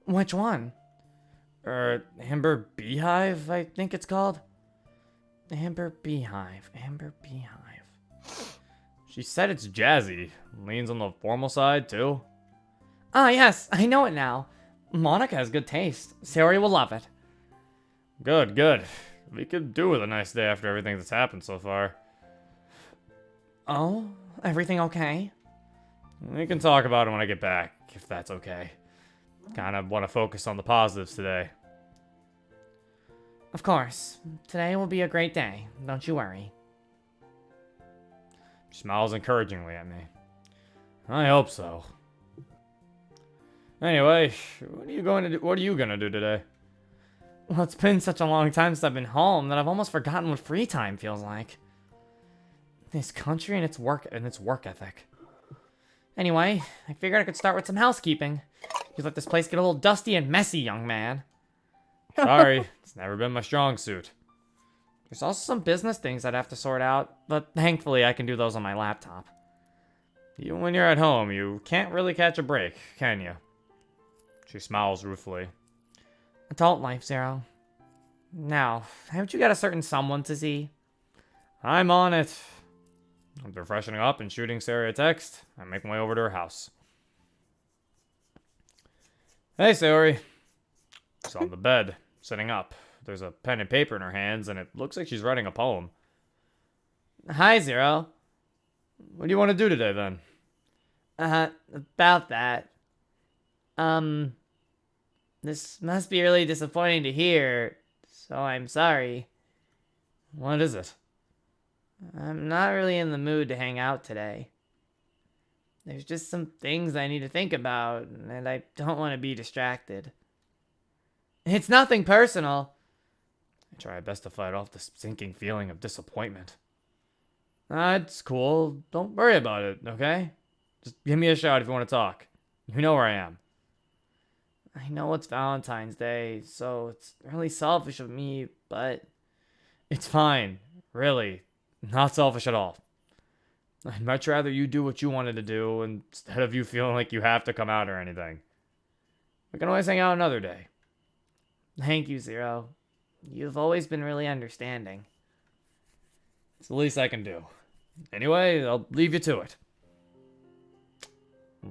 Which one? Amber Beehive, I think it's called. Amber Beehive. She said it's jazzy. Leans on the formal side, too. Ah, yes, I know it now. Monica has good taste. Sayori will love it. Good. We could do with a nice day after everything that's happened so far. Oh, everything okay? We can talk about it when I get back, if that's okay. Kind of want to focus on the positives today. Of course. Today will be a great day. Don't you worry. She smiles encouragingly at me. I hope so. Anyway, what are you gonna do today? Well, it's been such a long time since I've been home that I've almost forgotten what free time feels like. This country and its work ethic. Anyway, I figured I could start with some housekeeping. You let this place get a little dusty and messy, young man. Sorry, it's never been my strong suit. There's also some business things I'd have to sort out, but thankfully I can do those on my laptop. Even when you're at home, you can't really catch a break, can you? She smiles ruefully. Adult life, Zero. Now, haven't you got a certain someone to see? I'm on it. After freshening up and shooting Sayori a text, I make my way over to her house. Hey, Sayori. She's on the bed, sitting up. There's a pen and paper in her hands, and it looks like she's writing a poem. Hi, Zero. What do you want to do today, then? About that. This must be really disappointing to hear, so I'm sorry. What is it? I'm not really in the mood to hang out today. There's just some things I need to think about, and I don't want to be distracted. It's nothing personal. I try my best to fight off the sinking feeling of disappointment. It's Cool. Don't worry about it, okay? Just give me a shout if you want to talk. You know where I am. I know it's Valentine's Day, so it's really selfish of me, but It's fine. Really. Not selfish at all. I'd much rather you do what you wanted to do instead of you feeling like you have to come out or anything. We can always hang out another day. thank you, Zero. You've always been really understanding. It's the least I can do. Anyway, I'll leave you to it.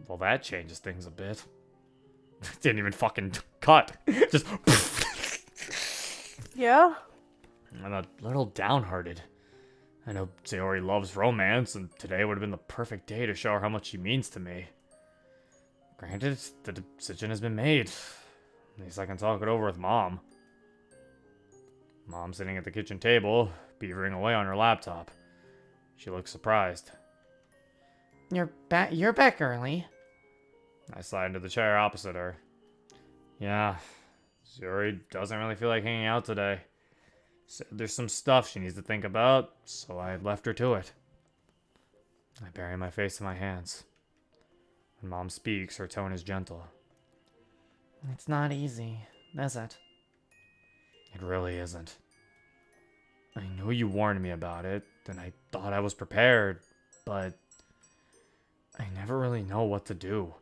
Well, that changes things a bit. Didn't even fucking cut. Just... Yeah? I'm a little downhearted. I know Sayori loves romance, and today would have been the perfect day to show her how much she means to me. Granted, the decision has been made. At least I can talk it over with Mom. Mom's sitting at the kitchen table, beavering away on her laptop. She looks surprised. You're back early. I slide into the chair opposite her. Yeah, Sayori doesn't really feel like hanging out today. Said there's some stuff she needs to think about, so I left her to it. I bury my face in my hands. When Mom speaks, her tone is gentle. It's not easy, is it? It really isn't. I know you warned me about it, and I thought I was prepared, but I never really know what to do.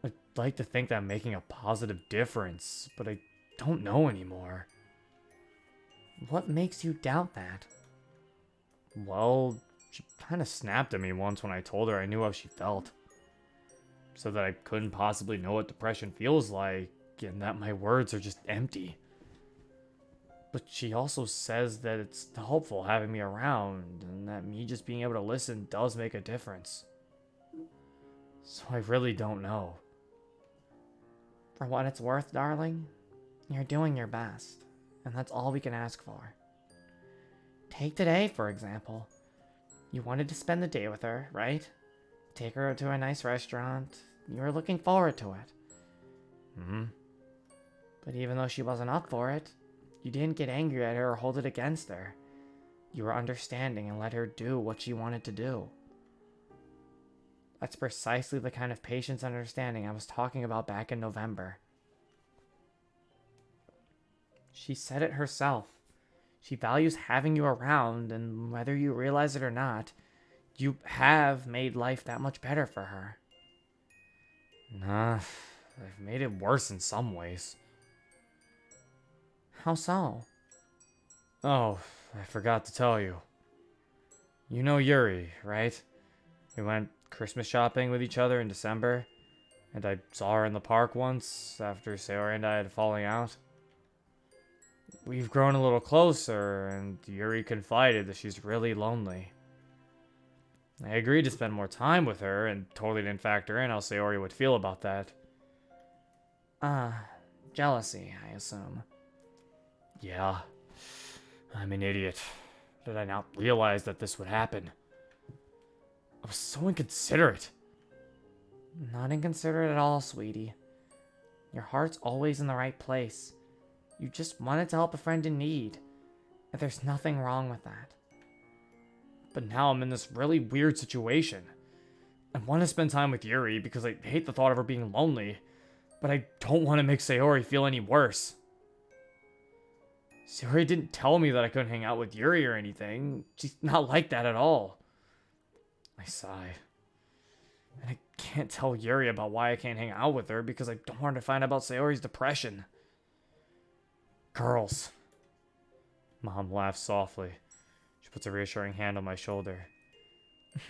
I'd like to think that I'm making a positive difference, but I don't know anymore. What makes you doubt that? Well, she kind of snapped at me once when I told her I knew how she felt. Said that I couldn't possibly know what depression feels like, and that my words are just empty. But she also says that it's helpful having me around, and that me just being able to listen does make a difference. So I really don't know. For what it's worth, darling, you're doing your best, and that's all we can ask for. Take today, for example. You wanted to spend the day with her, right? Take her to a nice restaurant. You were looking forward to it. Mm-hmm. But even though she wasn't up for it, you didn't get angry at her or hold it against her. You were understanding and let her do what she wanted to do. That's precisely the kind of patience and understanding I was talking about back in November. She said it herself. She values having you around, and whether you realize it or not, you have made life that much better for her. Nah, I've made it worse in some ways. How so? Oh, I forgot to tell you. You know Yuri, right? We went Christmas shopping with each other in December, and I saw her in the park once after Sayori and I had falling out. We've grown a little closer, and Yuri confided that she's really lonely. I agreed to spend more time with her, and totally didn't factor in how Sayori would feel about that. Jealousy, I assume. Yeah, I'm an idiot. Did I not realize that this would happen? I was so inconsiderate. Not inconsiderate at all, sweetie. Your heart's always in the right place. You just wanted to help a friend in need, and there's nothing wrong with that. But now I'm in this really weird situation. I want to spend time with Yuri because I hate the thought of her being lonely, but I don't want to make Sayori feel any worse. Sayori didn't tell me that I couldn't hang out with Yuri or anything. She's not like that at all. I sigh. And I can't tell Yuri about why I can't hang out with her because I don't want her to find out about Sayori's depression. Girls. Mom laughs softly. She puts a reassuring hand on my shoulder.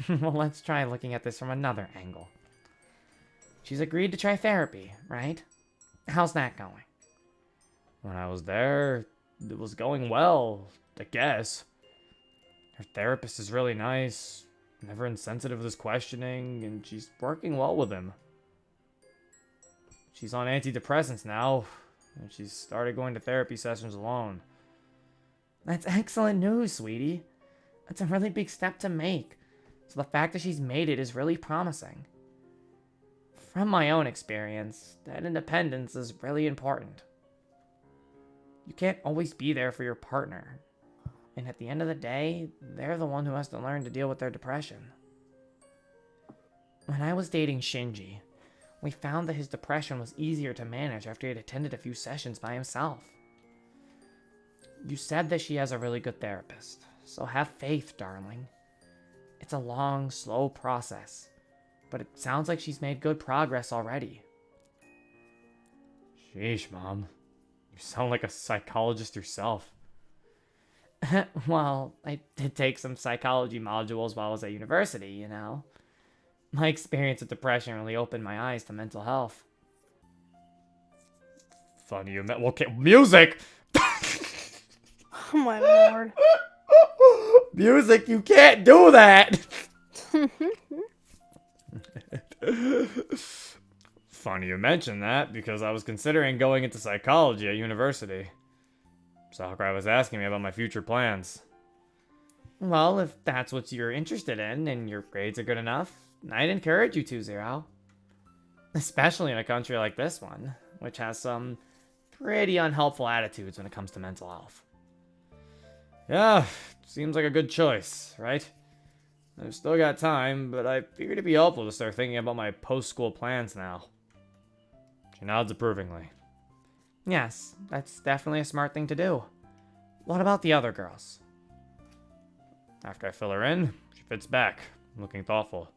Well, let's try looking at this from another angle. She's agreed to try therapy, right? How's that going? When I was there, it was going well, I guess. Her therapist is really nice, never insensitive with his questioning, and she's working well with him. She's on antidepressants now, and she's started going to therapy sessions alone. That's excellent news, sweetie. That's a really big step to make. So the fact that she's made it is really promising. From my own experience, that independence is really important. You can't always be there for your partner. And at the end of the day, they're the one who has to learn to deal with their depression. When I was dating Shinji, we found that his depression was easier to manage after he had attended a few sessions by himself. You said that she has a really good therapist, so have faith, darling. It's a long, slow process, but it sounds like she's made good progress already. Sheesh, Mom. You sound like a psychologist yourself. Well, I did take some psychology modules while I was at university, you know. My experience with depression really opened my eyes to mental health. Funny you met. Okay, music! Oh my lord. Music, you can't do that! Funny you mention that, because I was considering going into psychology at university. Sakurai was asking me about my future plans. Well, if that's what you're interested in and your grades are good enough, I'd encourage you to, Zero. Especially in a country like this one, which has some pretty unhelpful attitudes when it comes to mental health. Yeah, seems like a good choice, right? I've still got time, but I figured it'd be helpful to start thinking about my post-school plans now. She nods approvingly. Yes, that's definitely a smart thing to do. What about the other girls? After I fill her in, she fits back, looking thoughtful.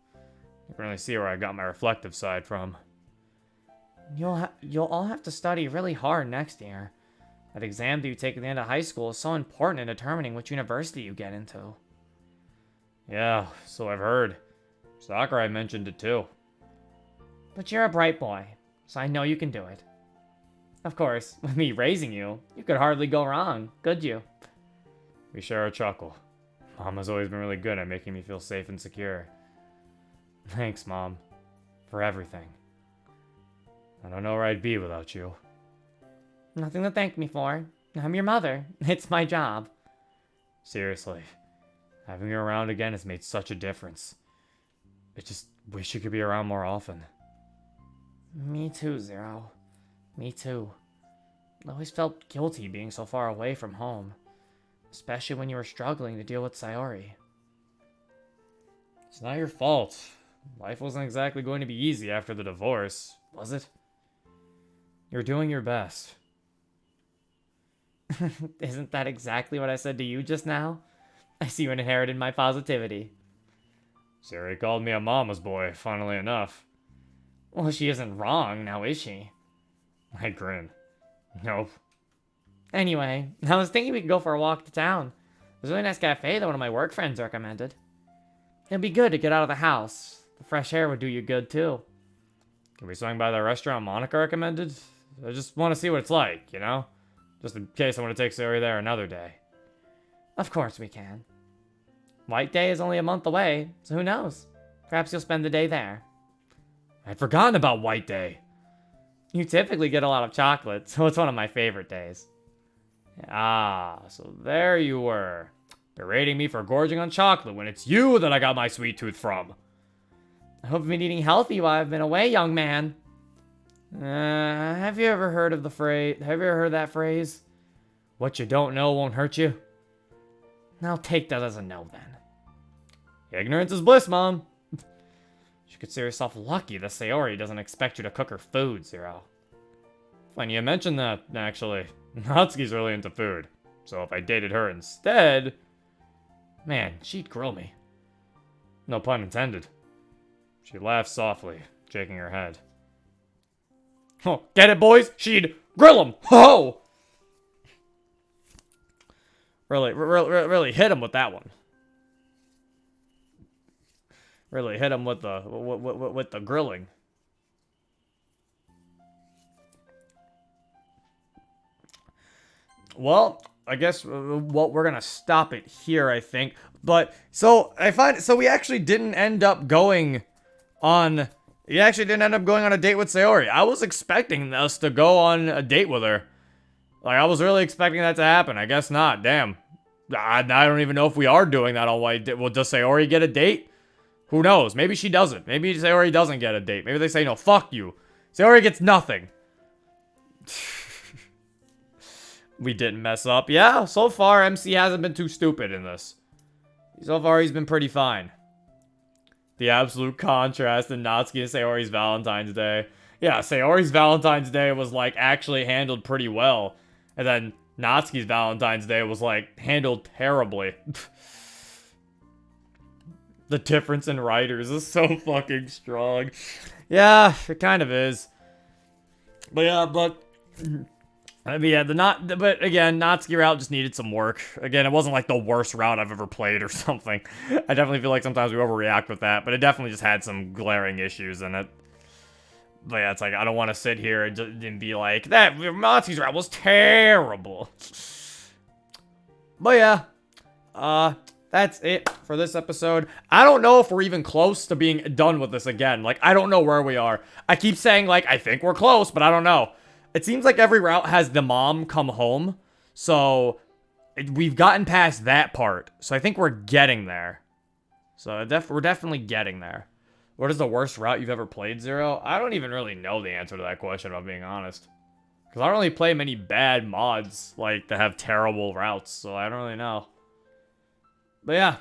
You can really see where I got my reflective side from. You'll all have to study really hard next year. That exam that you take at the end of high school is so important in determining which university you get into. Yeah, so I've heard. Sakurai mentioned it too. But you're a bright boy, so I know you can do it. Of course, with me raising you, you could hardly go wrong, could you? We share a chuckle. Mom has always been really good at making me feel safe and secure. Thanks, Mom, for everything. I don't know where I'd be without you. Nothing to thank me for. I'm your mother. It's my job. Seriously, having you around again has made such a difference. I just wish you could be around more often. Me too, Zero. Me too. I always felt guilty being so far away from home. Especially when you were struggling to deal with Sayori. It's not your fault. Life wasn't exactly going to be easy after the divorce, was it? You're doing your best. Isn't that exactly what I said to you just now? I see you inherited my positivity. Sayori called me a mama's boy, funnily enough. Well, she isn't wrong, now is she? I grin. Nope. Anyway, I was thinking we could go for a walk to town. There's a really nice cafe that one of my work friends recommended. It'd be good to get out of the house. The fresh air would do you good, too. Can we swing by the restaurant Monica recommended? I just want to see what it's like, you know? Just in case I want to take Sayori there another day. Of course we can. White Day is only a month away, so who knows? Perhaps you'll spend the day there. I'd forgotten about White Day. You typically get a lot of chocolate, so it's one of my favorite days. Ah, so there you were. Berating me for gorging on chocolate when it's you that I got my sweet tooth from. I hope you've been eating healthy while I've been away, young man. Have you ever heard of the phrase? Have you ever heard that phrase? What you don't know won't hurt you. I'll take that as a no then. Ignorance is bliss, Mom. You should consider yourself lucky that Sayori doesn't expect you to cook her food, Zero. Funny you mentioned that, actually. Natsuki's really into food. So if I dated her instead... Man, she'd grill me. No pun intended. She laughed softly, shaking her head. Oh, get it, boys? She'd grill him. Ho! Really hit him with that one. Really hit him with the grilling. Well, I guess we're gonna stop it here, I think. But so we actually didn't end up going on. You actually didn't end up going on a date with Sayori. I was expecting us to go on a date with her. Like, I was really expecting that to happen. I guess not. Damn. I don't even know if we are doing that on White. Well, does Sayori get a date? Who knows? Maybe she doesn't. Maybe Sayori doesn't get a date. Maybe they say, no, fuck you. Sayori gets nothing. We didn't mess up. Yeah, so far, MC hasn't been too stupid in this. So far, he's been pretty fine. The absolute contrast in Natsuki and Sayori's Valentine's Day. Yeah, Sayori's Valentine's Day was, like, actually handled pretty well. And then Natsuki's Valentine's Day was, like, handled terribly. The difference in writers is so fucking strong. Yeah, it kind of is. But yeah, but again, Natsuki route just needed some work. Again, it wasn't like the worst route I've ever played or something. I definitely feel like sometimes we overreact with that, but it definitely just had some glaring issues in it. But yeah, it's like, I don't want to sit here and be like, that Natsuki's route was terrible. But yeah, that's it for this episode. I don't know if we're even close to being done with this again. Like, I don't know where we are. I keep saying, like, I think we're close, but I don't know. It seems like every route has the mom come home. So, we've gotten past that part. So, I think we're getting there. So, we're definitely getting there. What is the worst route you've ever played, Zero? I don't even really know the answer to that question, if I'm being honest. Because I don't really play many bad mods, like, that have terrible routes. So, I don't really know. But yeah,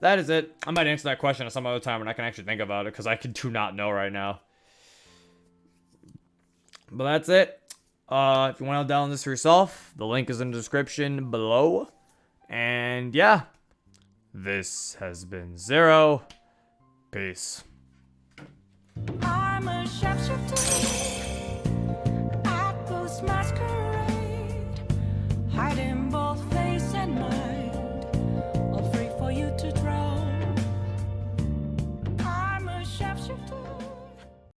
that is it. I might answer that question at some other time when I can actually think about it, because I do not know right now. But that's it. If you want to download this for yourself, the link is in the description below. And yeah, this has been Zero. Peace. I'm a sharpshooter.